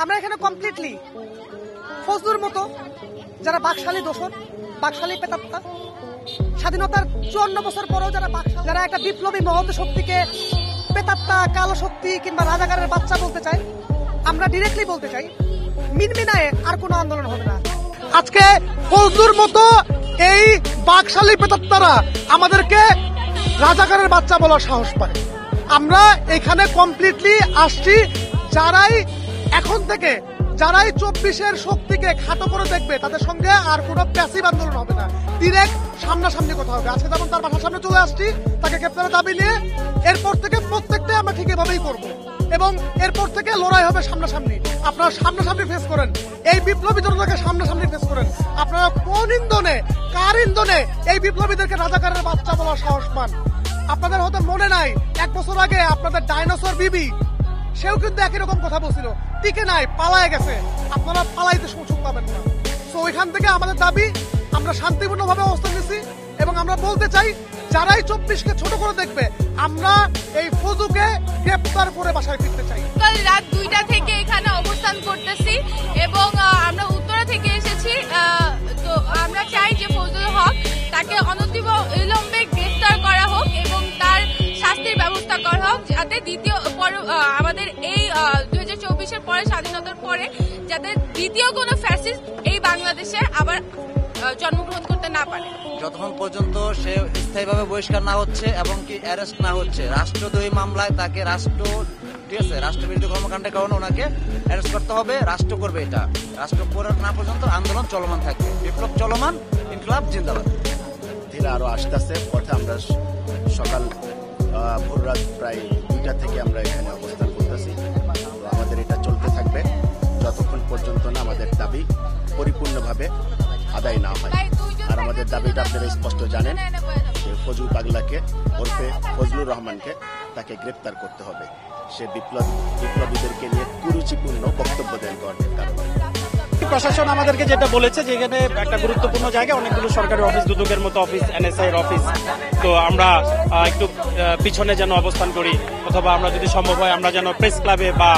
আমরা এখানে কমপ্লিটলি ফজলুর মতো যারা বাকশালী দোষর, বাকশালী পেতাত্তা, স্বাধীনতার 54 বছর পরেও যারা একটা বিপ্লবী মহৎ শক্তিকে পেতাত্তা, কালো শক্তি কিংবা রাজাকারের বাচ্চা বলতে চায়, আমরা ডিরেক্টলি বলতে চাই মিনমিনায় আর কোনো আন্দোলন হবে না। আজকে ফজলুর মতো এই বাকশালী পেতাত্তারা আমাদেরকে রাজাকারের বাচ্চা বলার সাহস পায়। আমরা এখানে কমপ্লিটলি আসছি যারাই এখন থেকে 24-এর শক্তিকে খাটো করে দেখবে তাদের সঙ্গে আর কোনো প্যাসিভ আন্দোলন হবে না, ডিরেক্ট সামনাসামনি কথা হবে। আজকে যেমন তার বাসার সামনে চলে আসছি তাকে গ্রেপ্তারের দাবি নিয়ে, এরপর থেকে প্রত্যেকটাই আমরা ঠিক এভাবেই করবো এবং এরপর থেকে লড়াই হবে সামনাসামনি। আপনারা সামনাসামনি ফেস করেন, এই বিপ্লবী জনতাকে সামনাসামনি ফেস করেন। আপনারা কোন ইন্ধনে, কার ইন্ধনে এই বিপ্লবীদেরকে রাজাকারের বাচ্চা বলার সাহস পান? আপনাদের হয়তো মনে নাই 1 বছর আগে আপনাদের ডাইনোসর বিবি, সেও কিন্তু একই রকম কথা বলছিল, টিকে নাই, পালায় গেছে। আপনারা পালাইতে সুযোগ পাবেন না। তো ওইখান থেকে আমাদের দাবি, আমরা শান্তিপূর্ণভাবে অবস্থান নিচ্ছি এবং আমরা বলতে চাই যারাই 24কে ছোট করে দেখবে, আমরা এই ফজলুকে গ্রেপ্তার করে বাসায় ফিরতে চাই। কাল রাত 2টা থেকে এখানে অবস্থান করতেছি এবং আমরা উত্তরা থেকে এসেছি। তো আমরা চাই যে ফজলুল হক তাকে অনতিবিলম্বে গ্রেফতার করা হোক এবং তার শাস্তির ব্যবস্থা করা হোক, যাতে আমাদের এই 2024-এর পরে, স্বাধীনতার পরে যাতে দ্বিতীয় কোনো ফ্যাসিস্ট এই বাংলাদেশে আবার জন্মগ্রহণ করতে না পারে। যতক্ষণ পর্যন্ত সে স্থায়ীভাবে বহিষ্কার না হচ্ছে এবং কি অ্যারেস্ট না হচ্ছে, রাষ্ট্রদ্রোহী মামলায় তাকে ঠিক আছে, রাষ্ট্রবিরোধী কর্মকাণ্ডের কারণে ওনাকে অ্যারেস্ট করতে হবে। রাষ্ট্র করবে এটা, রাষ্ট্র করে না পর্যন্ত আন্দোলন চলমান থাকবে। বিপ্লব চলমান, ইনকলাব জিন্দাবাদ। ধীরে আরো আসতেছে পথে। আমরা সকাল ভোর রাত প্রায় 2টা থেকে আমরা এখানে অবস্থান করতেছি। তো আমাদের এটা চলতে থাকবে যতক্ষণ পর্যন্ত না আমাদের দাবি পরিপূর্ণভাবে আদায় না হয়। আর আমাদের দাবিটা আপনারা স্পষ্ট জানেন যে ফজলু পাগলাকে ওরফে ফজলুর রহমানকে তাকে গ্রেপ্তার করতে হবে। সে বিপ্লবীদেরকে নিয়ে কুরুচিপূর্ণ বক্তব্য দেন গর্বের কারণে। প্রশাসন আমাদেরকে যেটা বলেছে যে এখানে একটা গুরুত্বপূর্ণ জায়গায় অনেকগুলো সরকারি অফিস, দুদকের মতো অফিস, এনএসআই এর অফিস, তো আমরা একটু পিছনে যেন অবস্থান করি, অথবা আমরা যদি সম্ভব হয় আমরা যেন প্রেস ক্লাবে বা